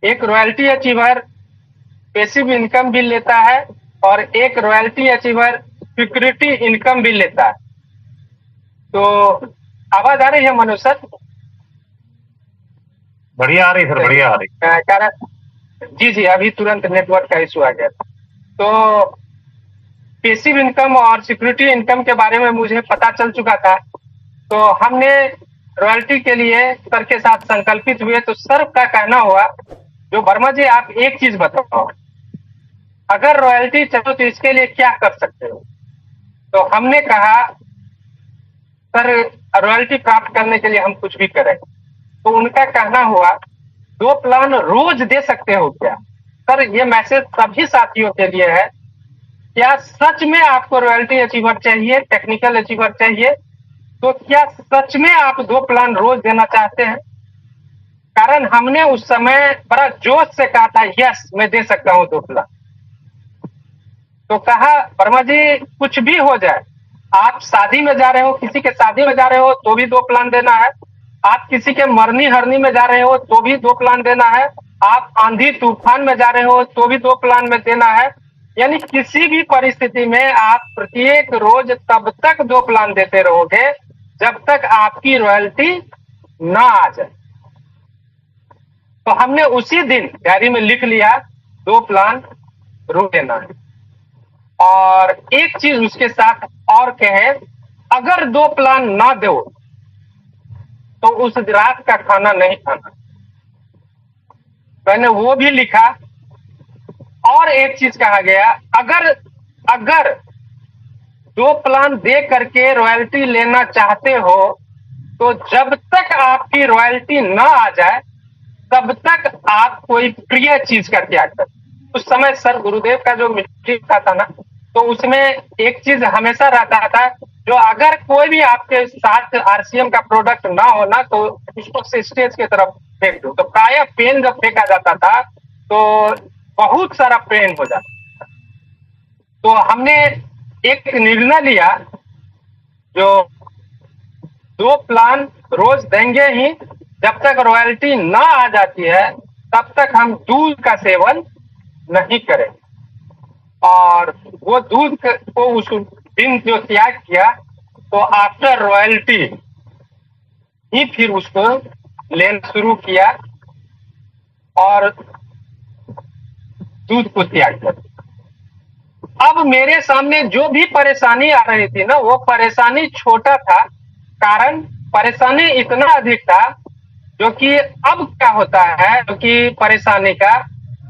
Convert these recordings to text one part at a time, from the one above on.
एक royalty achiever passive income भी लेता है और एक रॉयल्टी अचीवर सिक्योरिटी इनकम भी लेता है। तो आवाज आ रही है मनोज सर? बढ़िया आ रही सर, बढ़िया आ रही। कारण जी जी, अभी तुरंत नेटवर्क का इशू आ गया था। तो पैसिव इनकम और सिक्योरिटी इनकम के बारे में मुझे पता चल चुका था, तो हमने रॉयल्टी के लिए सर के साथ संकल्पित हुए। तो सर का कहना हुआ, जो वर्मा जी आप एक चीज बताओ, अगर रॉयल्टी चाहो तो इसके लिए क्या कर सकते हो? तो हमने कहा सर रॉयल्टी प्राप्त करने के लिए हम कुछ भी करें। तो उनका कहना हुआ 2 प्लान रोज दे सकते हो क्या? सर ये मैसेज सभी साथियों के लिए है। क्या सच में आपको रॉयल्टी अचीवर चाहिए, टेक्निकल अचीवर चाहिए? तो क्या सच में आप 2 प्लान रोज देना चाहते हैं? कारण हमने उस समय बड़ा जोश से कहा था यस मैं दे सकता हूं 2 प्लान। तो कहा वर्मा जी कुछ भी हो जाए, आप शादी में जा रहे हो, किसी के शादी में जा रहे हो तो भी 2 प्लान देना है, आप किसी के मरनी हरनी में जा रहे हो तो भी 2 प्लान देना है, आप आंधी तूफान में जा रहे हो तो भी 2 प्लान में देना है। यानी किसी भी परिस्थिति में आप प्रत्येक रोज तब तक 2 प्लान देते रहोगे जब तक आपकी रॉयल्टी ना आ जाए। तो हमने उसी दिन डायरी में लिख लिया 2 प्लान रोज देना है। और एक चीज उसके साथ और कहे, अगर 2 प्लान ना दो तो उस रात का खाना नहीं खाना। मैंने वो भी लिखा। और एक चीज कहा गया, अगर अगर 2 प्लान दे करके रॉयल्टी लेना चाहते हो तो जब तक आपकी रॉयल्टी ना आ जाए तब तक आप कोई प्रिय चीज का त्याग करें। उस समय सर गुरुदेव का जो मिट्टी का था ना, तो उसमें एक चीज हमेशा रहता था, जो अगर कोई भी आपके साथ आरसीएम का प्रोडक्ट ना हो ना तो उसको स्टेज की तरफ फेंक दो। तो प्राय पेन जब फेंका जाता था तो बहुत सारा पेन हो जाता। तो हमने एक निर्णय लिया, जो 2 प्लान रोज देंगे ही, जब तक रॉयल्टी ना आ जाती है तब तक हम दूध का सेवन नहीं करें। और वो दूध को उस दिन जो त्याग किया, तो आफ्टर रॉयल्टी ही फिर उसको लेना शुरू किया और दूध को त्याग कर। अब मेरे सामने जो भी परेशानी आ रही थी ना, वो परेशानी छोटा था, कारण परेशानी इतना अधिक था जो कि अब क्या होता है, जो कि परेशानी का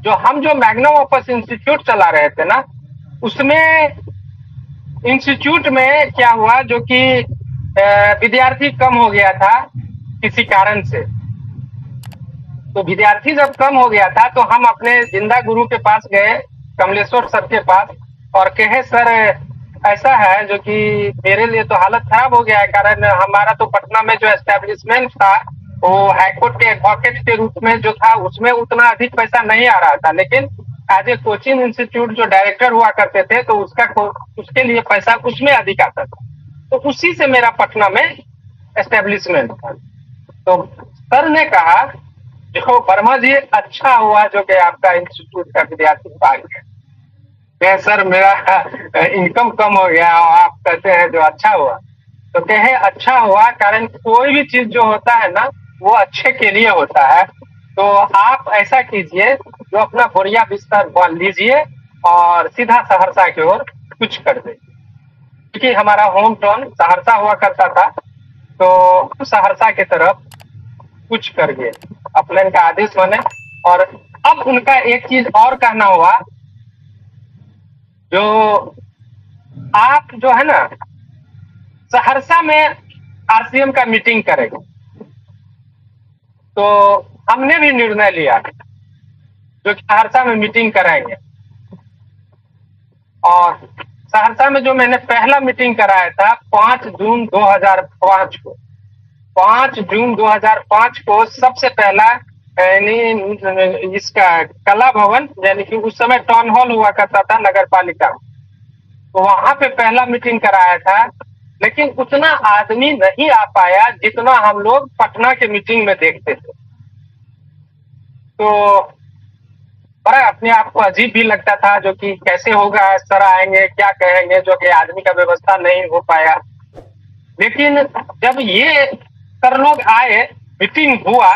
जो मैग्नम ओपस इंस्टीट्यूट चला रहे थे ना, उसमें इंस्टीट्यूट में क्या हुआ, जो कि विद्यार्थी कम हो गया था किसी कारण से। तो विद्यार्थी जब कम हो गया था तो हम अपने जिंदा गुरु के पास गए, कमलेश्वर सर के पास, और कहे सर ऐसा है जो कि मेरे लिए तो हालत खराब हो गया है, कारण हमारा तो पटना में जो एस्टेब्लिशमेंट था वो हाईकोर्ट के एडवोकेट के रूप में जो था उसमें उतना अधिक पैसा नहीं आ रहा था, लेकिन एज ए कोचिंग इंस्टीट्यूट जो डायरेक्टर हुआ करते थे तो उसके लिए पैसा उसमें अधिक आता था। तो उसी से मेरा पटना में एस्टेब्लिशमेंट था। तो सर ने कहा देखो वर्मा जी, अच्छा हुआ जो कि आपका इंस्टीट्यूट का विद्यार्थी भाग गया। सर मेरा इनकम कम हो गया और आप कहते हैं जो अच्छा हुआ। तो कहे अच्छा हुआ, कारण कोई भी चीज जो होता है ना वो अच्छे के लिए होता है। तो आप ऐसा कीजिए, जो अपना बोरिया बिस्तर बांध लीजिए और सीधा सहरसा की ओर कुछ कर दे, क्योंकि हमारा होम टाउन सहरसा हुआ करता था। तो सहरसा की तरफ कुछ कर गए, अपने का आदेश माने। और अब उनका एक चीज और कहना हुआ, जो आप जो है ना सहरसा में आरसीएम का मीटिंग करेंगे। तो हमने भी निर्णय लिया जो सहरसा में मीटिंग कराएंगे। और सहरसा में जो मैंने पहला मीटिंग कराया था 5 जून 2005 को, 5 जून 2005 को सबसे पहला यानी इसका कला भवन, यानी कि उस समय टाउन हॉल हुआ करता था नगर पालिका, तो वहां पे पहला मीटिंग कराया था। लेकिन उतना आदमी नहीं आ पाया जितना हम लोग पटना के मीटिंग में देखते थे। तो बड़ा अपने आप को अजीब भी लगता था, जो कि कैसे होगा, सर आएंगे क्या कहेंगे, जो कि आदमी का व्यवस्था नहीं हो पाया। लेकिन जब ये सर लोग आए, मीटिंग हुआ,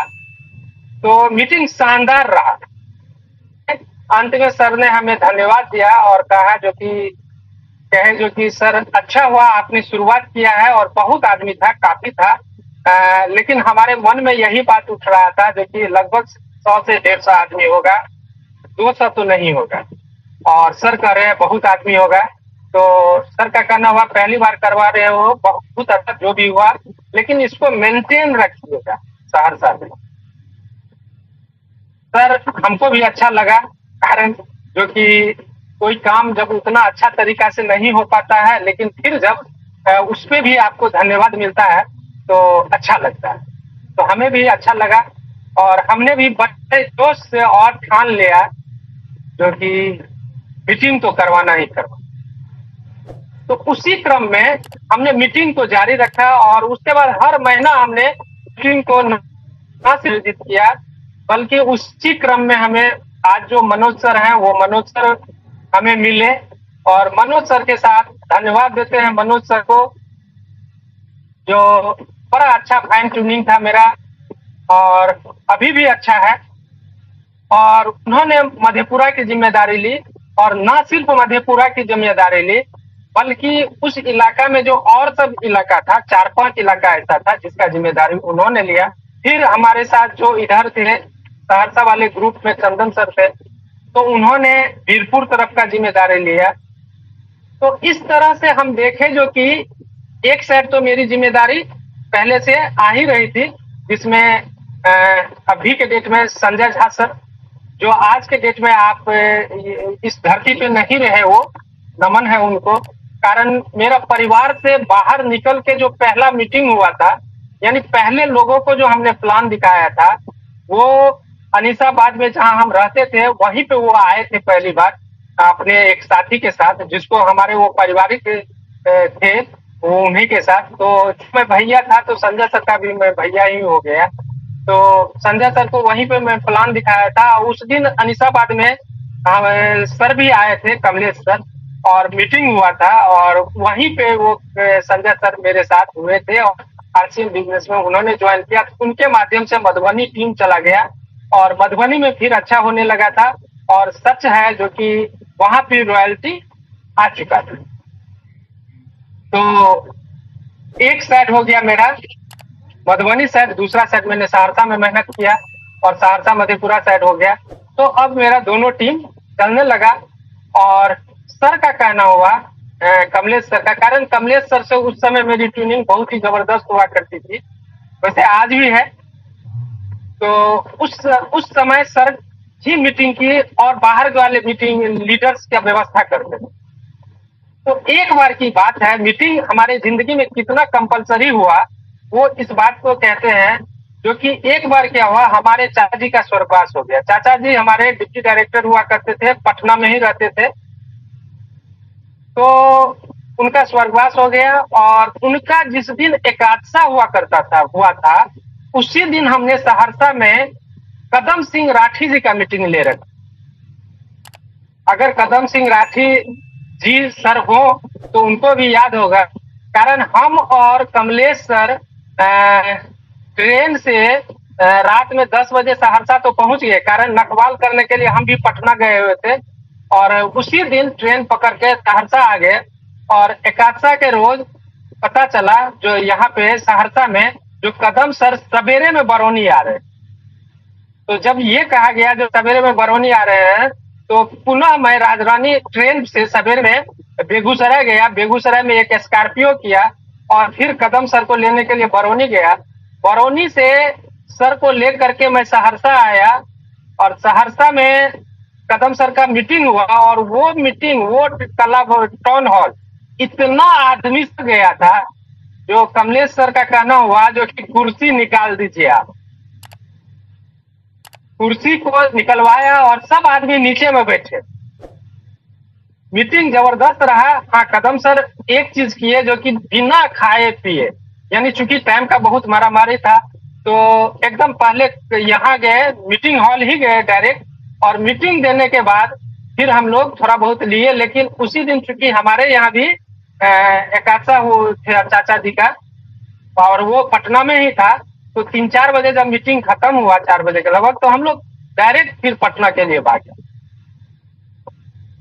तो मीटिंग शानदार रहा। अंत में सर ने हमें धन्यवाद दिया और कहा जो कि सर अच्छा हुआ आपने शुरुआत किया है, और बहुत आदमी था, काफी था, लेकिन हमारे मन में यही बात उठ रहा था जो कि लगभग 100 से 150 आदमी होगा, 200 तो नहीं होगा। और सर कह रहे हैं बहुत आदमी होगा, तो सर का कहना हुआ पहली बार करवा रहे हो, बहुत अच्छा जो भी हुआ, लेकिन इसको मेंटेन रखिएगा सहरसा में। सर हमको भी अच्छा लगा, कारण जो कि कोई काम जब उतना अच्छा तरीका से नहीं हो पाता है, लेकिन फिर जब उस पे भी आपको धन्यवाद मिलता है तो अच्छा लगता है। तो हमें भी अच्छा लगा और हमने भी बड़े जोश से और ठान लिया जो कि मीटिंग तो करवाना ही करवाना। तो उसी क्रम में हमने मीटिंग को जारी रखा और उसके बाद हर महीना हमने मीटिंग को न सिर्फ आयोजित किया, बल्कि उसी क्रम में हमें आज जो मनोज सर हैं वो मनोज सर हमें मिले और मनोज सर के साथ धन्यवाद देते हैं मनोज सर को, जो बड़ा अच्छा फाइन ट्यूनिंग था मेरा और अभी भी अच्छा है। और उन्होंने मधेपुरा की जिम्मेदारी ली और न सिर्फ मधेपुरा की जिम्मेदारी ली, बल्कि उस इलाका में जो और सब इलाका था, 4-5 इलाका ऐसा था जिसका जिम्मेदारी उन्होंने लिया। फिर हमारे साथ जो इधर थे सहरसा वाले ग्रुप में चंदन सर थे, तो उन्होंने वीरपुर तरफ का जिम्मेदारी लिया। तो इस तरह से हम देखे जो कि एक साइड तो मेरी जिम्मेदारी पहले से आ ही रही थी, जिसमें अभी के डेट में संजय झा सर, जो आज के डेट में आप इस धरती पे नहीं रहे, वो नमन है उनको। कारण मेरा परिवार से बाहर निकल के जो पहला मीटिंग हुआ था, यानी पहले लोगों को जो हमने प्लान दिखाया था, वो अनीसाबाद में जहां हम रहते थे वहीं पे वो आए थे पहली बार अपने एक साथी के साथ, जिसको हमारे वो पारिवारिक थे, वो उन्हीं के साथ। तो मैं भैया था तो संजय सर का भी मैं भैया ही हो गया। तो संजय सर को वहीं पे मैं प्लान दिखाया था। उस दिन अनीसाबाद में सर भी आए थे, कमलेश सर, और मीटिंग हुआ था और वहीं पे वो संजय सर मेरे साथ हुए थे और आरसीएम बिजनेस में उन्होंने ज्वाइन किया। उनके माध्यम से मधुबनी टीम चला गया और मधुबनी में फिर अच्छा होने लगा था और सच है जो कि वहां फिर रॉयल्टी आ चुका था। तो एक साइड हो गया मेरा मधुबनी साइड, दूसरा साइड मैंने सहरसा में मेहनत किया और सहरसा मधेपुरा साइड हो गया। तो अब मेरा दोनों टीम चलने लगा और सर का कहना हुआ कमलेश सर का, कारण कमलेश सर से उस समय मेरी ट्यूनिंग बहुत ही जबरदस्त हुआ करती थी, वैसे आज भी है। तो उस समय सर ही मीटिंग की और बाहर वाले मीटिंग लीडर्स की व्यवस्था करते थे। तो एक बार की बात है, मीटिंग हमारे जिंदगी में कितना कंपलसरी हुआ वो इस बात को कहते हैं, जो कि एक बार क्या हुआ, हमारे चाचा जी का स्वर्गवास हो गया। चाचा जी हमारे डिप्टी डायरेक्टर हुआ करते थे, पटना में ही रहते थे। तो उनका स्वर्गवास हो गया और उनका जिस दिन एकादशा हुआ था उसी दिन हमने सहरसा में कदम सिंह राठी जी का मीटिंग ले रखा। अगर कदम सिंह राठी जी सर हो तो उनको भी याद होगा, कारण हम और कमलेश सर ट्रेन से रात में 10 बजे सहरसा तो पहुंच गए, कारण नखवाल करने के लिए हम भी पटना गए हुए थे और उसी दिन ट्रेन पकड़ के सहरसा आ गए। और एकादशा के रोज पता चला जो यहाँ पे सहरसा में जो कदम सर सवेरे में बरौनी आ रहे, तो जब ये कहा गया जो सवेरे में बरौनी आ रहे हैं, तो पुनः मैं राजरानी ट्रेन से सवेरे में बेगूसराय गया, बेगूसराय में एक स्कॉर्पियो किया और फिर कदम सर को लेने के लिए बरौनी गया। बरौनी से सर को लेकर के मैं सहरसा आया और सहरसा में कदम सर का मीटिंग हुआ और वो मीटिंग, वो क्लब टाउन हॉल इतना आदमी से गया था, जो कमलेश सर का कहना हुआ जो कि कुर्सी निकाल दीजिए आप। कुर्सी को निकलवाया और सब आदमी नीचे में बैठे। मीटिंग जबरदस्त रहा। हाँ, कदम सर एक चीज किए जो कि बिना खाए पिए, यानी चूंकि टाइम का बहुत मारामारी था, तो एकदम पहले यहाँ गए, मीटिंग हॉल ही गए डायरेक्ट और मीटिंग देने के बाद फिर हम लोग थोड़ा बहुत लिए, लेकिन उसी दिन चूंकि हमारे यहाँ भी एकादशा वो थे चाचा जी का, और वो पटना में ही था, तो 3-4 बजे जब मीटिंग खत्म हुआ 4 बजे के लगभग, तो हम लोग डायरेक्ट फिर पटना के लिए भागे।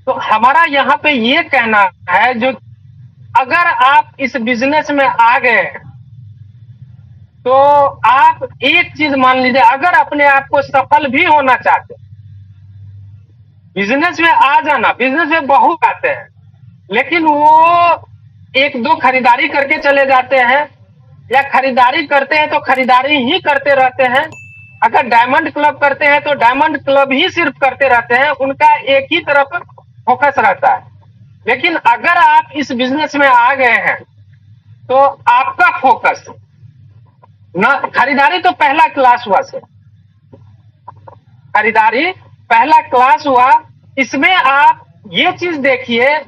तो हमारा यहाँ पे ये कहना है, जो अगर आप इस बिजनेस में आ गए तो आप एक चीज मान लीजिए, अगर अपने आप को सफल भी होना चाहते, बिजनेस में आ जाना, बिजनेस में बहुत आते हैं लेकिन वो 1-2 खरीदारी करके चले जाते हैं, या खरीदारी करते हैं तो खरीदारी ही करते रहते हैं। अगर डायमंड क्लब करते हैं तो डायमंड क्लब ही सिर्फ करते रहते हैं, उनका एक ही तरफ फोकस रहता है। लेकिन अगर आप इस बिजनेस में आ गए हैं तो आपका फोकस ना, खरीदारी तो पहला क्लास हुआ से, खरीदारी पहला क्लास हुआ, इसमें आप ये चीज देखिए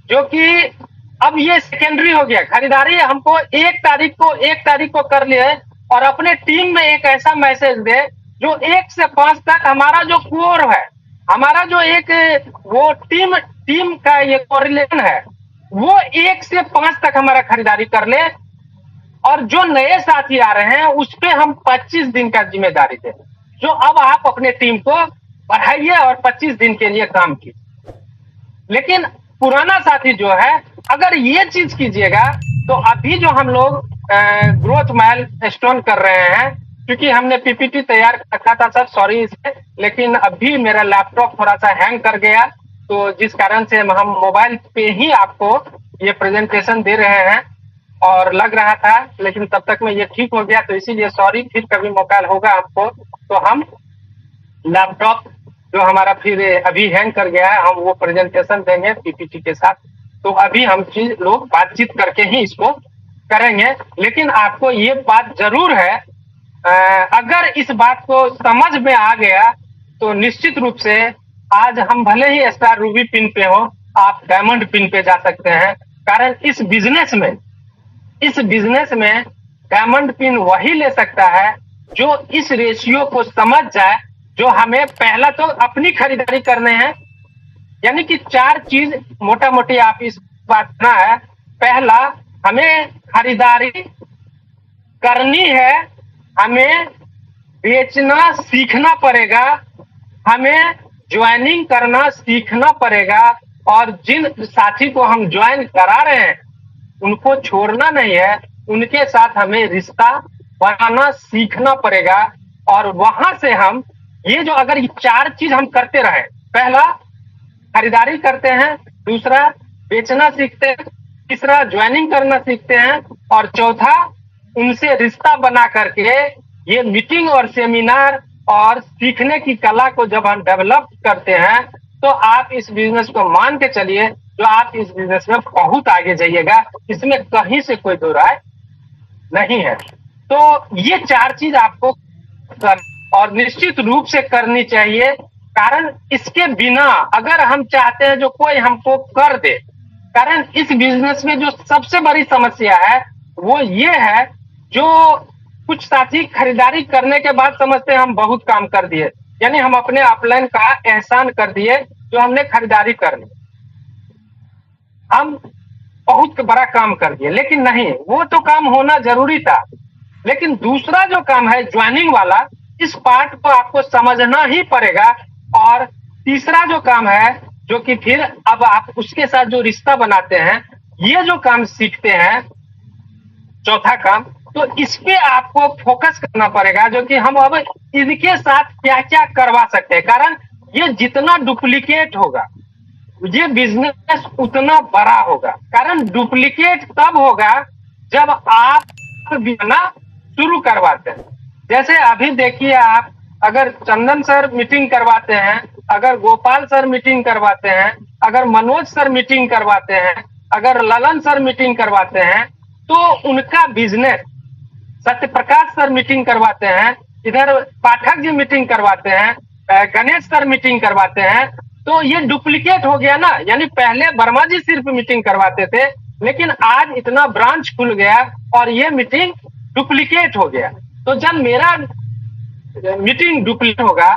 जो कि अब ये सेकेंडरी हो गया। खरीदारी हमको 1 तारीख को कर लिए, और अपने टीम में एक ऐसा मैसेज दे जो 1 से 5 तक हमारा जो कोर है, हमारा जो एक वो टीम का ये कोरिलेशन है, वो 1 से 5 तक हमारा खरीदारी कर ले, और जो नए साथी आ रहे हैं उस पे हम 25 दिन का जिम्मेदारी दें, जो अब आप अपने टीम को बढ़ाइए और 25 दिन के लिए काम कीजिए। लेकिन पुराना साथी जो है, अगर ये चीज कीजिएगा तो अभी जो हम लोग ग्रोथ माइलस्टोन कर रहे हैं, क्योंकि हमने पीपीटी तैयार रखा था सर, सॉरी इससे, लेकिन अभी मेरा लैपटॉप थोड़ा सा हैंग कर गया, तो जिस कारण से हम मोबाइल पे ही आपको ये प्रेजेंटेशन दे रहे हैं, और लग रहा था लेकिन तब तक में ये ठीक हो गया, तो इसीलिए सॉरी। फिर कभी मौका होगा आपको तो हम लैपटॉप जो हमारा फिर अभी हैंग कर गया है, हम वो प्रेजेंटेशन देंगे पीपीटी के साथ। तो अभी हम चीज लोग बातचीत करके ही इसको करेंगे। लेकिन आपको ये बात जरूर है, अगर इस बात को समझ में आ गया तो निश्चित रूप से आज हम भले ही स्टार रूबी पिन पे हो, आप डायमंड पिन पे जा सकते हैं। कारण इस बिजनेस में डायमंड पिन वही ले सकता है जो इस रेशियो को समझ जाए, जो हमें पहला तो अपनी खरीदारी करने हैं, यानी कि 4 चीज मोटा मोटी आप इस बात ना है। पहला, हमें खरीदारी करनी है, हमें बेचना सीखना पड़ेगा, हमें ज्वाइनिंग करना सीखना पड़ेगा, और जिन साथी को हम ज्वाइन करा रहे हैं उनको छोड़ना नहीं है, उनके साथ हमें रिश्ता बनाना सीखना पड़ेगा। और वहां से हम ये जो अगर ये 4 चीज हम करते रहे, पहला खरीदारी करते हैं, दूसरा बेचना सीखते हैं, तीसरा ज्वाइनिंग करना सीखते हैं, और चौथा उनसे रिश्ता बना करके ये मीटिंग और सेमिनार और सीखने की कला को जब हम डेवलप करते हैं, तो आप इस बिजनेस को मान के चलिए, जो आप इस बिजनेस में बहुत आगे जाइएगा, इसमें कहीं से कोई दो राय नहीं है। तो ये 4 चीज आपको और निश्चित रूप से करनी चाहिए। कारण इसके बिना अगर हम चाहते हैं जो कोई हमको कर दे, कारण इस बिजनेस में जो सबसे बड़ी समस्या है वो ये है, जो कुछ साथी खरीदारी करने के बाद समझते हैं हम बहुत काम कर दिए, यानी हम अपने अपलाइन का एहसान कर दिए, जो हमने खरीदारी कर ली, हम बहुत बड़ा काम कर दिए। लेकिन नहीं, वो तो काम होना जरूरी था, लेकिन दूसरा जो काम है ज्वाइनिंग वाला, इस पार्ट को आपको समझना ही पड़ेगा। और तीसरा जो काम है, जो कि फिर अब आप उसके साथ जो रिश्ता बनाते हैं, ये जो काम सीखते हैं, चौथा काम, तो इस पे आपको फोकस करना पड़ेगा, जो कि हम अब इनके साथ क्या क्या करवा सकते हैं। कारण ये जितना डुप्लीकेट होगा, ये बिजनेस उतना बड़ा होगा। कारण डुप्लीकेट तब होगा जब आप बिना शुरू करवाते हैं। जैसे अभी देखिए, आप अगर चंदन सर मीटिंग करवाते हैं, अगर गोपाल सर मीटिंग करवाते हैं, अगर मनोज सर मीटिंग करवाते हैं, अगर ललन सर मीटिंग करवाते हैं, तो उनका बिजनेस, सत्यप्रकाश सर मीटिंग करवाते हैं, इधर पाठक जी मीटिंग करवाते हैं, गणेश सर मीटिंग करवाते हैं, तो ये डुप्लीकेट हो गया ना। यानी पहले वर्मा जी सिर्फ मीटिंग करवाते थे, लेकिन आज इतना ब्रांच खुल गया और ये मीटिंग डुप्लीकेट हो गया। तो जब मेरा मीटिंग डुप्लीकेट होगा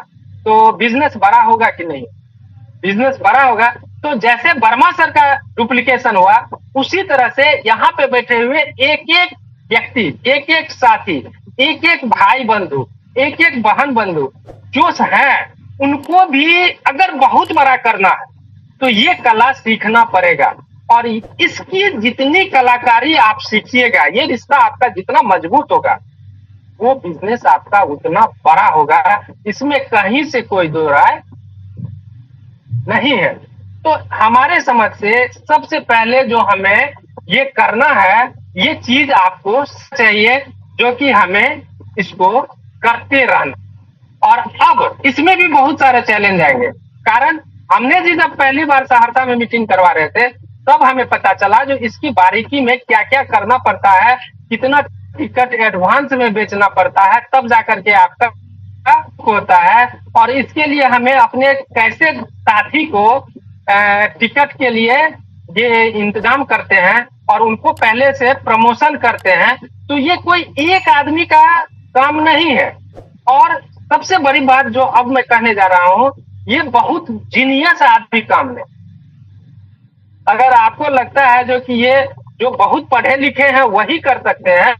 तो बिजनेस बड़ा होगा कि नहीं? बिजनेस बड़ा होगा। तो जैसे वर्मा सर का डुप्लीकेशन हुआ, उसी तरह से यहाँ पे बैठे हुए एक एक व्यक्ति, एक एक साथी, एक एक भाई बंधु, एक एक बहन बंधु जो है, उनको भी अगर बहुत बड़ा करना है तो ये कला सीखना पड़ेगा। और इसकी जितनी कलाकारी आप सीखिएगा, ये रिश्ता आपका जितना मजबूत होगा, वो बिजनेस आपका उतना बड़ा होगा। इसमें कहीं से कोई दो राय नहीं है। तो हमारे समझ से सबसे पहले जो हमें ये करना है, ये चीज आपको चाहिए, जो कि हमें इसको करते रहना। और अब इसमें भी बहुत सारे चैलेंज आएंगे। कारण हमने जी जब पहली बार सहरसा में मीटिंग करवा रहे थे, तब हमें पता चला जो इसकी बारीकी में क्या क्या करना पड़ता है, कितना टिकट एडवांस में बेचना पड़ता है, तब जाकर के आपका होता है। और इसके लिए हमें अपने कैसे साथी को टिकट के लिए ये इंतजाम करते हैं और उनको पहले से प्रमोशन करते हैं। तो ये कोई एक आदमी का काम नहीं है। और सबसे बड़ी बात जो अब मैं कहने जा रहा हूँ, ये बहुत जीनियस आदमी काम है। अगर आपको लगता है जो कि ये जो बहुत पढ़े लिखे हैं वही कर सकते हैं,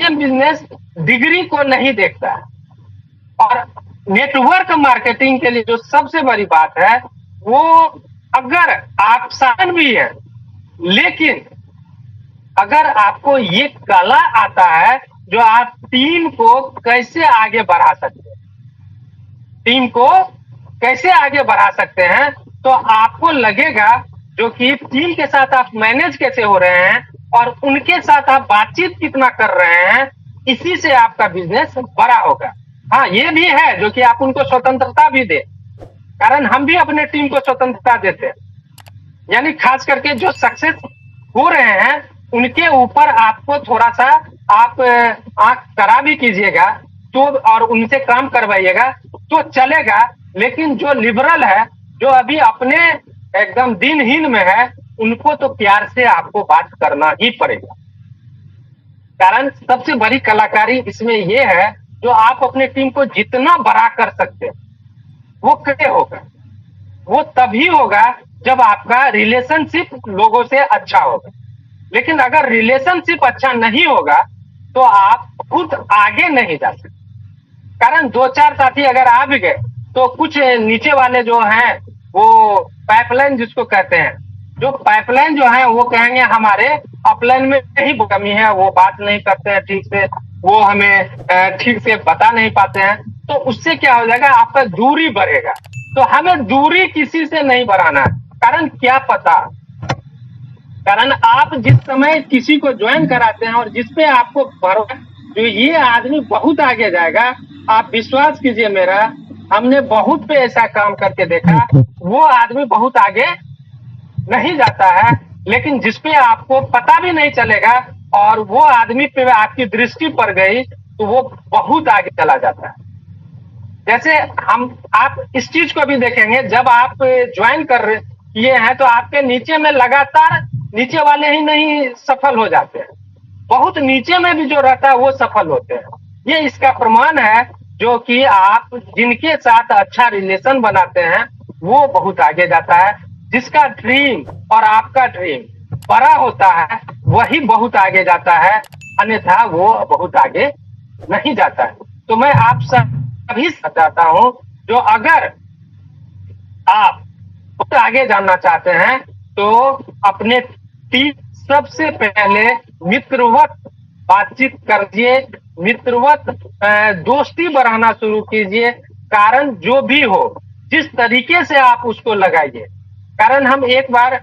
ये बिजनेस डिग्री को नहीं देखता है। और नेटवर्क मार्केटिंग के लिए जो सबसे बड़ी बात है, वो अगर आप साधन भी है, लेकिन अगर आपको ये कला आता है जो आप टीम को कैसे आगे बढ़ा सकते हैं, टीम को कैसे आगे बढ़ा सकते हैं, तो आपको लगेगा जो कि टीम के साथ आप मैनेज कैसे हो रहे हैं और उनके साथ आप बातचीत कितना कर रहे हैं, इसी से आपका बिजनेस बड़ा होगा। हाँ, ये भी है जो कि आप उनको स्वतंत्रता भी दे, कारण हम भी अपने टीम को स्वतंत्रता देते हैं। यानी खास करके जो सक्सेस हो रहे हैं उनके ऊपर आपको थोड़ा सा आप आंख कड़ा भी कीजिएगा, तो और उनसे काम करवाइएगा तो चलेगा। लेकिन जो लिबरल है, जो अभी अपने एकदम दिनहीन में है, उनको तो प्यार से आपको बात करना ही पड़ेगा। कारण सबसे बड़ी कलाकारी इसमें यह है, जो आप अपने टीम को जितना बड़ा कर सकते हैं, वो कैसे होगा? वो तभी होगा जब आपका रिलेशनशिप लोगों से अच्छा होगा। लेकिन अगर रिलेशनशिप अच्छा नहीं होगा तो आप खुद आगे नहीं जा सकते। कारण दो चार साथी अगर आ भी गए तो कुछ नीचे वाले जो हैं, वो पाइपलाइन जिसको कहते हैं, जो पाइपलाइन जो है वो कहेंगे हमारे अपलाइन में ही कमी है, वो बात नहीं करते हैं ठीक से, वो हमें ठीक से बता नहीं पाते हैं। तो उससे क्या हो जाएगा, आपका दूरी बढ़ेगा। तो हमें दूरी किसी से नहीं बढ़ाना है। कारण क्या पता, कारण आप जिस समय किसी को ज्वाइन कराते हैं और जिसपे आपको भरोसा, जो ये आदमी बहुत आगे जाएगा, आप विश्वास कीजिए मेरा, हमने बहुत पे ऐसा काम करके देखा, वो आदमी बहुत आगे नहीं जाता है। लेकिन जिसपे आपको पता भी नहीं चलेगा और वो आदमी पे आपकी दृष्टि पड़ गई, तो वो बहुत आगे चला जाता है। जैसे आप इस चीज को भी देखेंगे, जब आप ज्वाइन कर किए हैं तो आपके नीचे में लगातार नीचे वाले ही नहीं सफल हो जाते हैं, बहुत नीचे में भी जो रहता है वो सफल होते हैं। ये इसका प्रमाण है, जो कि आप जिनके साथ अच्छा रिलेशन बनाते हैं वो बहुत आगे जाता है। जिसका ड्रीम और आपका ड्रीम बड़ा होता है वही बहुत आगे जाता है, अन्यथा वो बहुत आगे नहीं जाता है। तो मैं आप सभी बताता हूं, जो अगर आप बहुत आगे जानना चाहते हैं तो अपने टीम सबसे पहले मित्रवत बातचीत करिए, मित्रवत दोस्ती बढ़ाना शुरू कीजिए। कारण जो भी हो, जिस तरीके से आप उसको लगाइए। कारण हम एक बार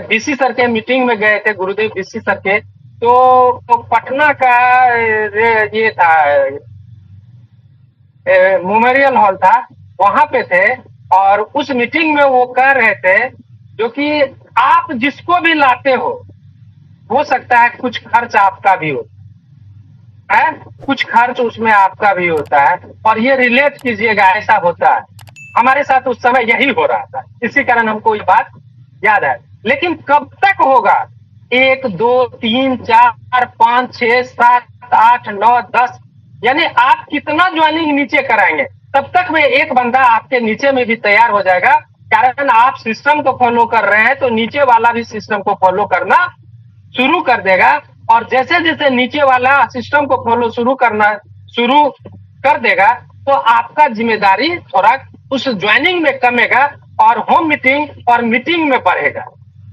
बीसी सर के मीटिंग में गए थे, गुरुदेव बीसी सर के, तो पटना का ये था मेमोरियल हॉल था, वहां पे थे। और उस मीटिंग में वो कह रहे थे जो कि आप जिसको भी लाते हो सकता है कुछ खर्च आपका भी हो है, कुछ खर्च उसमें आपका भी होता है। और ये रिलेट कीजिएगा, ऐसा होता है, हमारे साथ उस समय यही हो रहा था, इसी कारण हमको ये बात याद है। लेकिन कब तक होगा? 1 2 3 4 5 6 7 8 9 10, यानी आप कितना ज्वाइनिंग नीचे कराएंगे? तब तक में एक बंदा आपके नीचे में भी तैयार हो जाएगा। कारण आप सिस्टम को फॉलो कर रहे हैं तो नीचे वाला भी सिस्टम को फॉलो करना शुरू कर देगा। और जैसे जैसे नीचे वाला सिस्टम को फॉलो शुरू कर देगा तो आपका जिम्मेदारी थोड़ा उस ज्वाइनिंग में कमेगा और होम मीटिंग और मीटिंग में बढ़ेगा।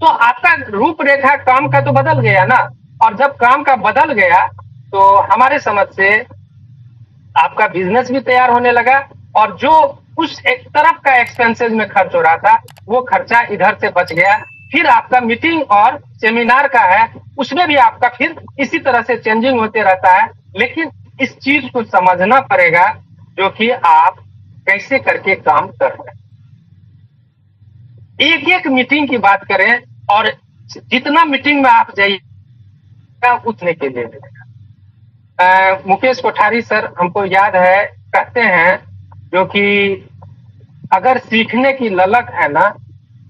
तो आपका रूपरेखा काम का तो बदल गया ना। और जब काम का बदल गया तो हमारे समझ से आपका बिजनेस भी तैयार होने लगा और जो उस एक तरफ का एक्सपेंसेस में खर्च हो रहा था वो खर्चा इधर से बच गया। फिर आपका मीटिंग और सेमिनार का है उसमें भी आपका फिर इसी तरह से चेंजिंग होते रहता है। लेकिन इस चीज को समझना पड़ेगा जो कि आप कैसे करके काम कर रहे हैं। एक एक मीटिंग की बात करें और जितना मीटिंग में आप जाइएगा उतने के लिए मिलेगा। मुकेश कोठारी सर हमको याद है कहते हैं जो कि अगर सीखने की ललक है ना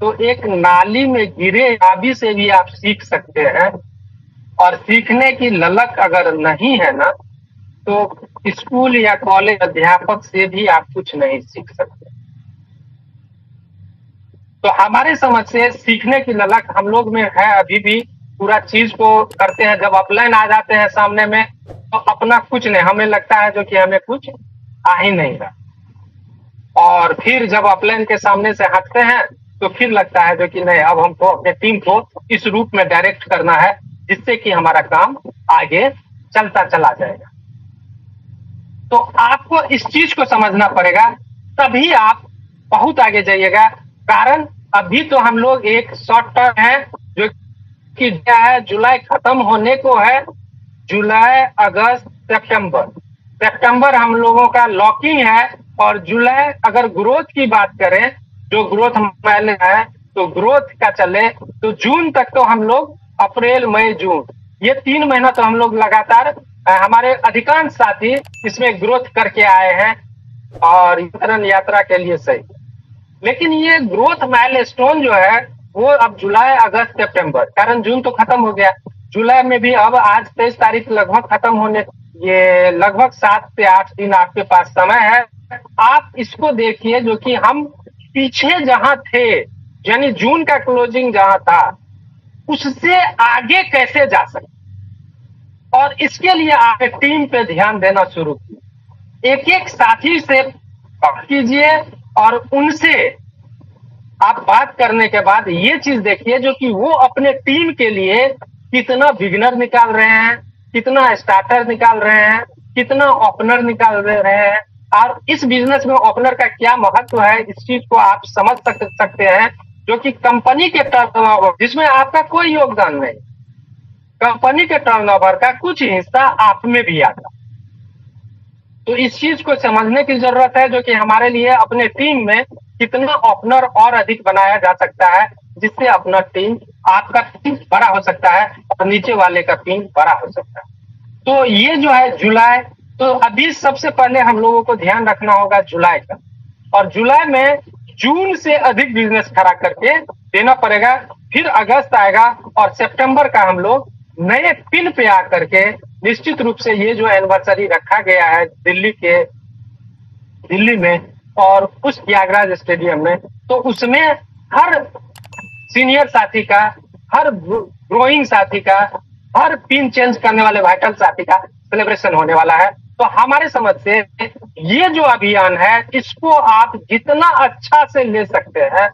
तो एक नाली में गिरे आबी से भी आप सीख सकते हैं। और सीखने की ललक अगर नहीं है ना तो स्कूल या कॉलेज अध्यापक से भी आप कुछ नहीं सीख सकते। तो हमारे समझ से सीखने की ललक हम लोग में है अभी भी। पूरा चीज को करते हैं जब ऑफलाइन आ जाते हैं सामने में तो अपना कुछ नहीं, हमें लगता है जो कि हमें कुछ आ ही नहीं रहा। और फिर जब ऑफलाइन के सामने से हटते हैं तो फिर लगता है जो कि नहीं, अब हमको अपने टीम को इस रूप में डायरेक्ट करना है जिससे कि हमारा काम आगे चलता चला जाएगा। तो आपको इस चीज को समझना पड़ेगा तभी आप बहुत आगे जाइएगा। कारण अभी तो हम लोग एक शॉर्ट टर्म है जो कि क्या है, जुलाई खत्म होने को है। जुलाई अगस्त सितंबर हम लोगों का लॉकिंग है। और जुलाई अगर ग्रोथ की बात करें जो ग्रोथ पहले है तो ग्रोथ का चले तो जून तक तो हम लोग अप्रैल मई जून ये 3 महीना तो हम लोग लगातार हमारे अधिकांश साथी इसमें ग्रोथ करके आए हैं और यात्रा के लिए सही। लेकिन ये ग्रोथ माइलस्टोन जो है वो अब जुलाई अगस्त सितंबर, कारण जून तो खत्म हो गया, जुलाई में भी अब आज 23 तारीख लगभग खत्म होने, ये लगभग 7 से 8 दिन आपके पास समय है। आप इसको देखिए जो कि हम पीछे जहां थे यानी जून का क्लोजिंग जहां था उससे आगे कैसे जा सकते। और इसके लिए आप टीम पे ध्यान देना शुरू कीजिए, एक एक साथी से बात कीजिए और उनसे आप बात करने के बाद ये चीज देखिए जो कि वो अपने टीम के लिए कितना बिगिनर निकाल रहे हैं, कितना स्टार्टर निकाल रहे हैं, कितना ओपनर निकाल रहे हैं। और इस बिजनेस में ओपनर का क्या महत्व है इस चीज को आप समझ सकते हैं जो कि कंपनी के टर्नओवर जिसमें आपका कोई योगदान नहीं, कंपनी के टर्नओवर का कुछ हिस्सा आप में भी आता। तो इस चीज को समझने की जरूरत है जो कि हमारे लिए अपने टीम में कितना ओपनर और अधिक बनाया जा सकता है जिससे अपना टीम, आपका टीम बड़ा हो सकता है और नीचे वाले का टीम बड़ा हो सकता है। तो ये जो है जुलाई, तो अभी सबसे पहले हम लोगों को ध्यान रखना होगा जुलाई का। और जुलाई में जून से अधिक बिजनेस खड़ा करके देना पड़ेगा। फिर अगस्त आएगा और सितंबर का हम लोग नए पिन पे आकर के निश्चित रूप से ये जो एनिवर्सरी रखा गया है दिल्ली में और उस त्यागराज स्टेडियम में, तो उसमें हर सीनियर साथी का, हर ग्रोइंग साथी का, हर पिन चेंज करने वाले वाइटल साथी का सेलिब्रेशन होने वाला है। तो हमारे समझ से ये जो अभियान है इसको आप जितना अच्छा से ले सकते हैं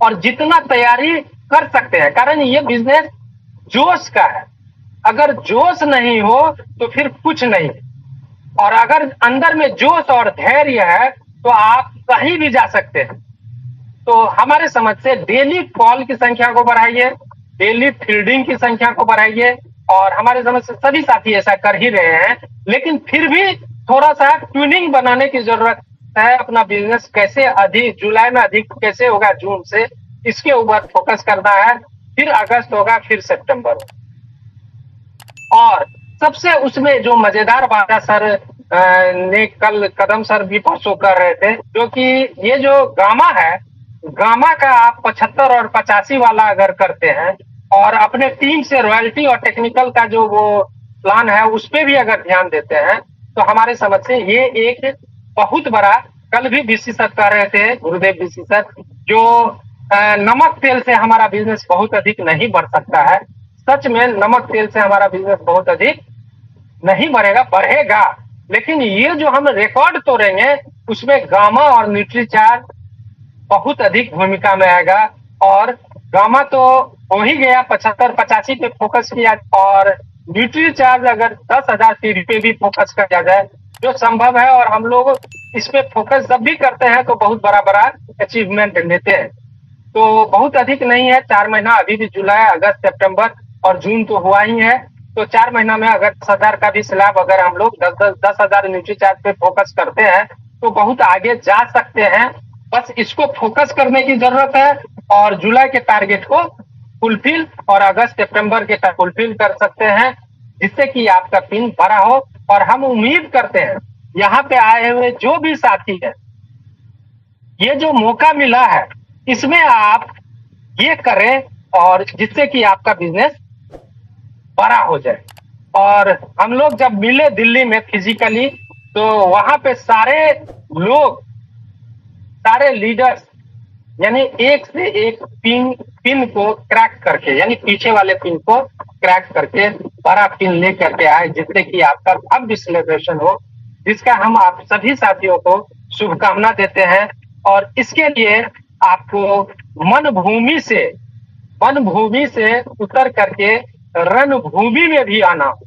और जितना तैयारी कर सकते हैं, कारण ये बिजनेस जोश का है। अगर जोश नहीं हो तो फिर कुछ नहीं, और अगर अंदर में जोश और धैर्य है तो आप कहीं भी जा सकते हैं। तो हमारे समझ से डेली कॉल की संख्या को बढ़ाइए, डेली फील्डिंग की संख्या को बढ़ाइए। और हमारे समझ से सभी साथी ऐसा कर ही रहे हैं, लेकिन फिर भी थोड़ा सा ट्यूनिंग बनाने की जरूरत है। अपना बिजनेस कैसे अधिक जुलाई में अधिक कैसे होगा जून से, इसके ऊपर फोकस करना है। फिर अगस्त होगा, फिर सितंबर होगा। और सबसे उसमें जो मजेदार बात है सर ने कल कदम सर भी परसों कर रहे थे जो कि ये जो गामा है, गामा का आप 75 और 85 वाला अगर करते हैं और अपने टीम से रॉयल्टी और टेक्निकल का जो वो प्लान है उस पर भी अगर ध्यान देते हैं तो हमारे समझ से ये एक बहुत बड़ा कल भी बीसी सर कह रहे थे, गुरुदेव बीसी सर, जो नमक तेल से हमारा बिजनेस बहुत अधिक नहीं बढ़ सकता है। सच में नमक तेल से हमारा बिजनेस बहुत अधिक नहीं बढ़ेगा, बढ़ेगा, लेकिन ये जो हम रिकॉर्ड तोड़ेंगे उसमें गामा और न्यूट्रीचार्ज बहुत अधिक भूमिका में आएगा। और गामा तो हो ही गया, 75-85 पे फोकस किया, और न्यूट्रीचार्ज अगर 10,000 सीढ़ी पे भी फोकस किया जाए जो संभव है, और हम लोग इस पे फोकस जब भी करते हैं तो बहुत बड़ा बड़ा अचीवमेंट लेते हैं। तो बहुत अधिक नहीं है, 4 महीना, अभी भी जुलाई, अगस्त, सितंबर और जून तो हुआ ही है। तो 4 महीना में अगर 10,000 का भी स्लैब अगर हम लोग 10,000 न्यूट्रीचार्ज पे फोकस करते हैं तो बहुत आगे जा सकते हैं। बस इसको फोकस करने की जरूरत है, और जुलाई के टारगेट को फुलफिल और अगस्त सितंबर के फुलफिल कर सकते हैं, जिससे कि आपका पिन बड़ा हो। और हम उम्मीद करते हैं यहाँ पे आए हुए जो भी साथी है, ये जो मौका मिला है इसमें आप ये करें, और जिससे कि आपका बिजनेस बड़ा हो जाए। और हम लोग जब मिले दिल्ली में फिजिकली, तो वहां पे सारे लोग, सारे लीडर्स, यानी एक से एक पिन को क्रैक करके, यानी पीछे वाले पिन को क्रैक करके बड़ा पिन ले करके आए, जिससे कि आपका भव्य सेलिब्रेशन हो, जिसका हम आप सभी साथियों को शुभकामना देते हैं। और इसके लिए आपको मन भूमि से उतर करके रणभूमि में भी आना हो।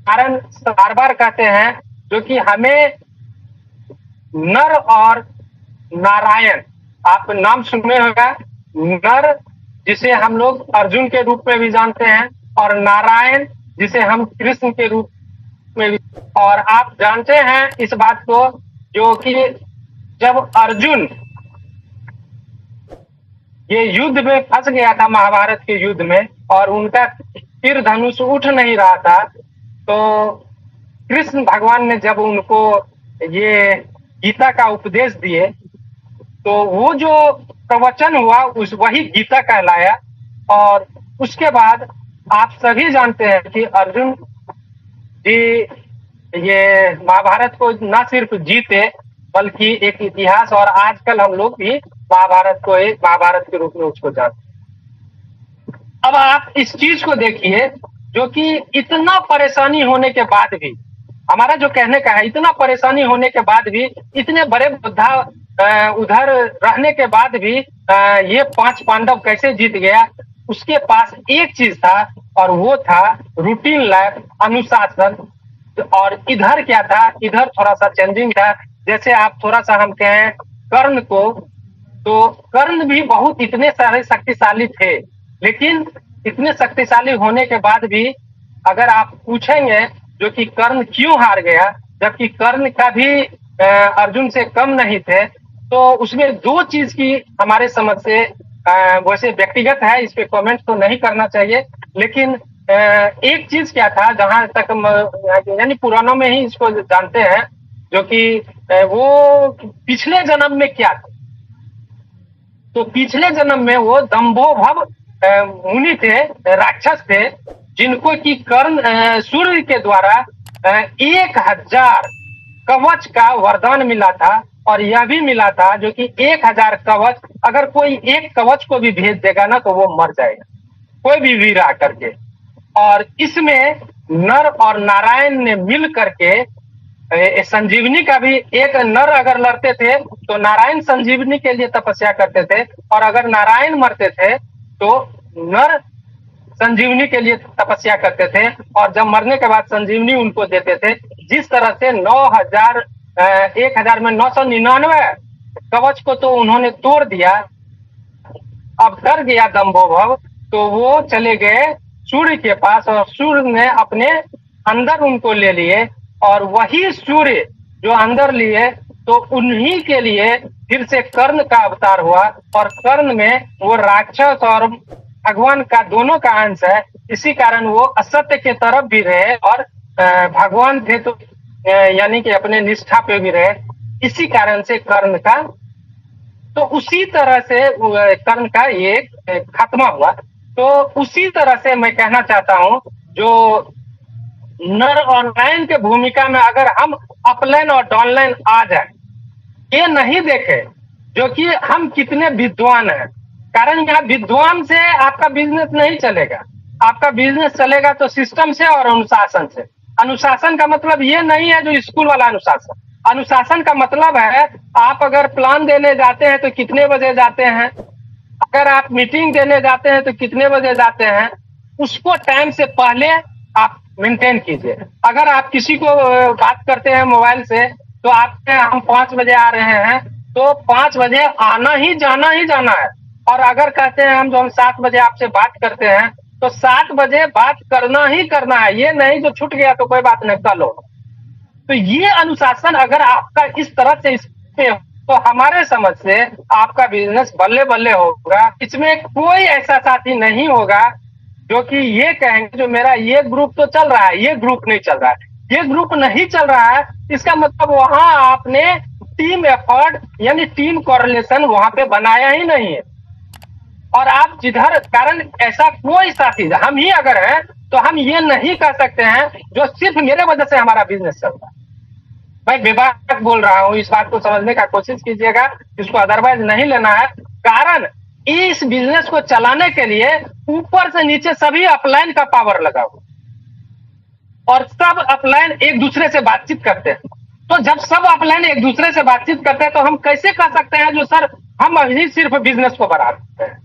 कारण बार बार कहते हैं जो कि हमें नर और नारायण, आप नाम सुने होगा, नर जिसे हम लोग अर्जुन के रूप में भी जानते हैं, और नारायण जिसे हम कृष्ण के रूप में भी। और आप जानते हैं इस बात को, जो कि जब अर्जुन ये युद्ध में फंस गया था, महाभारत के युद्ध में, और उनका तीर धनुष उठ नहीं रहा था, तो कृष्ण भगवान ने जब उनको ये गीता का उपदेश दिए, तो वो जो प्रवचन हुआ उस वही गीता कहलाया। और उसके बाद आप सभी जानते हैं कि अर्जुन जी ये महाभारत को न सिर्फ जीते, बल्कि एक इतिहास, और आजकल हम लोग भी महाभारत को एक महाभारत के रूप में उसको जानते हैं। अब आप इस चीज को देखिए, जो कि इतना परेशानी होने के बाद भी, हमारा जो कहने का है, इतना परेशानी होने के बाद भी, इतने बड़े योद्धा उधर रहने के बाद भी ये 5 पांडव कैसे जीत गया? उसके पास एक चीज था, और वो था रूटीन लाइफ, अनुशासन। और इधर क्या था? इधर थोड़ा सा चेंजिंग था। जैसे आप थोड़ा सा हम कहें कर्ण को, तो कर्ण भी बहुत इतने सारे शक्तिशाली थे, लेकिन इतने शक्तिशाली होने के बाद भी अगर आप पूछेंगे जो कि कर्ण क्यों हार गया, जबकि कर्ण का भी अर्जुन से कम नहीं थे, तो उसमें 2 चीज की हमारे समझ से, वैसे व्यक्तिगत है, इस पे कमेंट तो नहीं करना चाहिए, लेकिन एक चीज क्या था, जहां तक यानी पुराणों में ही इसको जानते हैं, जो कि वो पिछले जन्म में क्या था। तो पिछले जन्म में वो दंभोभव मुनि थे, राक्षस थे, जिनको कि कर्ण सूर्य के द्वारा 1000 कवच का वरदान मिला था। और यह भी मिला था जो कि 1000 कवच, अगर कोई एक कवच को भी भेज देगा ना तो वो मर जाएगा, कोई भी वीर आकर के। और इसमें नर और नारायण ने मिल करके संजीवनी का भी, एक नर अगर लड़ते थे तो नारायण संजीवनी के लिए तपस्या करते थे, और अगर नारायण मरते थे तो नर संजीवनी के लिए तपस्या करते थे, और जब मरने के बाद संजीवनी उनको देते थे। जिस तरह से 1000 में 999 कवच को तो उन्होंने तोड़ दिया। अब डर गया दंभोभव, तो वो चले गए सूर्य के पास, और सूर्य ने अपने अंदर उनको ले लिए, और वही सूर्य जो अंदर लिए, तो उन्हीं के लिए फिर से कर्ण का अवतार हुआ। और कर्ण में वो राक्षस और भगवान का दोनों का अंश है, इसी कारण वो असत्य के तरफ भी रहे, और भगवान थे तो यानी कि अपने निष्ठा पे भी रहे, इसी कारण से कर्ण का, तो उसी तरह से कर्ण का ये खात्मा हुआ। तो उसी तरह से मैं कहना चाहता हूं, जो नर और नारायण के भूमिका में अगर हम अपलाइन और डाउनलाइन आ जाए, ये नहीं देखे जो कि हम कितने विद्वान हैं। कारण यहाँ विद्वान से आपका बिजनेस नहीं चलेगा, आपका बिजनेस चलेगा तो सिस्टम से और अनुशासन से। अनुशासन का मतलब ये नहीं है जो स्कूल वाला अनुशासन। अनुशासन का मतलब है आप अगर प्लान देने जाते हैं तो कितने बजे जाते हैं, अगर आप मीटिंग देने जाते हैं तो कितने बजे जाते हैं, उसको टाइम से पहले आप मेंटेन कीजिए। अगर आप किसी को बात करते हैं मोबाइल से तो आपसे हम 5 बजे आ रहे हैं तो 5 बजे आना ही जाना है। और अगर कहते हैं हम जो हम 7 बजे आपसे बात करते हैं तो 7 बजे बात करना ही करना है, ये नहीं जो छूट गया तो कोई बात नहीं कर लो। तो ये अनुशासन अगर आपका इस तरह से इसमें तो हमारे समझ से आपका बिजनेस बल्ले बल्ले होगा। इसमें कोई ऐसा साथी नहीं होगा जो कि ये कहेंगे जो मेरा ये ग्रुप तो चल रहा है, ये ग्रुप नहीं चल रहा है। ये ग्रुप नहीं चल रहा है इसका मतलब वहां आपने टीम एफर्ट यानी टीम कोरिलेशन वहां पे बनाया ही नहीं है। और आप जिधर कारण ऐसा कोई साथी हम ही अगर हैं तो हम ये नहीं कह सकते हैं जो सिर्फ मेरे वजह से हमारा बिजनेस चल रहा है। मैं बेबाक बोल रहा हूं, इस बात को समझने का कोशिश कीजिएगा, इसको अदरवाइज नहीं लेना है। कारण इस बिजनेस को चलाने के लिए ऊपर से नीचे सभी अपलाइन का पावर लगा हुआ और सब अपलाइन एक दूसरे से बातचीत करते हैं। तो जब सब अपलाइन एक दूसरे से बातचीत करते हैं तो हम कैसे कह सकते हैं जो सर हम अभी सिर्फ बिजनेस को बढ़ा सकते हैं।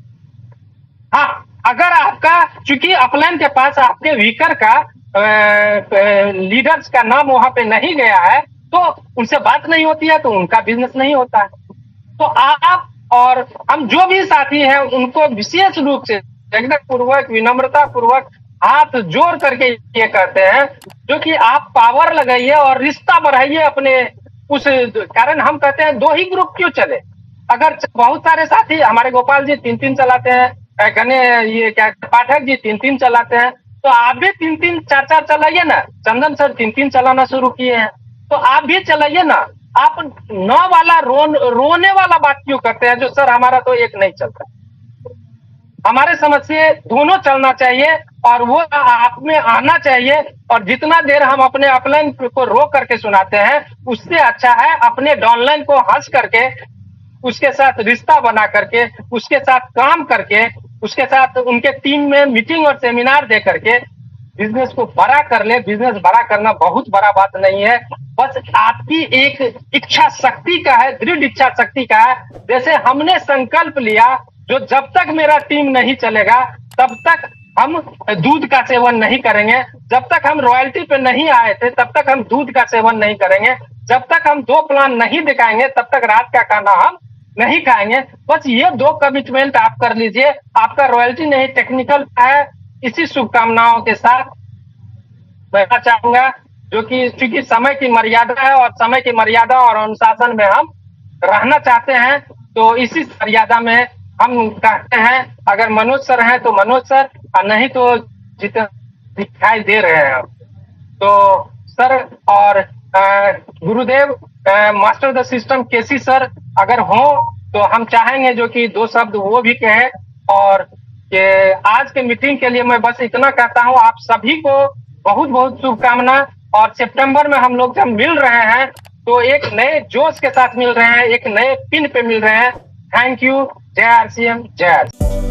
हाँ, अगर आपका चूंकि अपलाइन के पास आपके वीकर का लीडर्स का नाम वहां पे नहीं गया है तो उनसे बात नहीं होती है तो उनका बिजनेस नहीं होता है। तो आप और हम जो भी साथी हैं उनको विशेष रूप से पूर्वक विनम्रता पूर्वक हाथ जोड़ करके ये कहते हैं जो कि आप पावर लगाइए और रिश्ता बढ़ाइए अपने उस। कारण हम कहते हैं 2 ही ग्रुप क्यों चले, अगर बहुत सारे साथी हमारे गोपाल जी 3-3 चलाते हैं, गने ये क्या पाठक जी 3-3 चलाते हैं तो आप भी 3-3 4-4 चलाइए ना। चंदन सर 3-3 चलाना शुरू किए हैं तो आप भी चलाइए ना। आप 9 वाला रोने वाला बात क्यों करते हैं जो सर हमारा तो एक नहीं चलता। हमारे समझ से दोनों चलना चाहिए और वो आप में आना चाहिए। और जितना देर हम अपने अपलाइन को रो करके सुनाते हैं उससे अच्छा है अपने डाउनलाइन को हंस करके उसके साथ रिश्ता बना करके उसके साथ काम करके उसके साथ उनके टीम में मीटिंग और सेमिनार दे करके बिजनेस को बड़ा कर ले। बिजनेस बड़ा करना बहुत बड़ा बात नहीं है, बस आपकी एक इच्छा शक्ति का है, दृढ़ इच्छा शक्ति का है। जैसे हमने संकल्प लिया जो जब तक मेरा टीम नहीं चलेगा तब तक हम दूध का सेवन नहीं करेंगे, जब तक हम रॉयल्टी पे नहीं आए थे तब तक हम दूध का सेवन नहीं करेंगे, जब तक हम 2 प्लान नहीं दिखाएंगे तब तक रात का खाना हम नहीं खाएंगे। बस ये 2 कमिटमेंट आप कर लीजिए, आपका रॉयल्टी नहीं टेक्निकल है। इसी शुभकामनाओं के साथ मैं चाहूंगा जो कि चूंकि समय की मर्यादा है और समय की मर्यादा और अनुशासन में हम रहना चाहते हैं तो इसी मर्यादा में हम कहते हैं अगर मनोज सर हैं तो मनोज सर और नहीं तो जितना दिखाई दे रहे हैं तो सर और Gurudev master the system KC sir अगर हो तो हम चाहेंगे जो कि 2 शब्द वो भी कहें। और कि आज के मीटिंग के लिए मैं बस इतना कहता हूं, आप सभी को बहुत बहुत शुभकामना। और सितंबर में हम लोग जब मिल रहे हैं तो एक नए जोश के साथ मिल रहे हैं, एक नए पिन पे मिल रहे हैं। Thank you. जय आरसीएम, जय आरसीएम।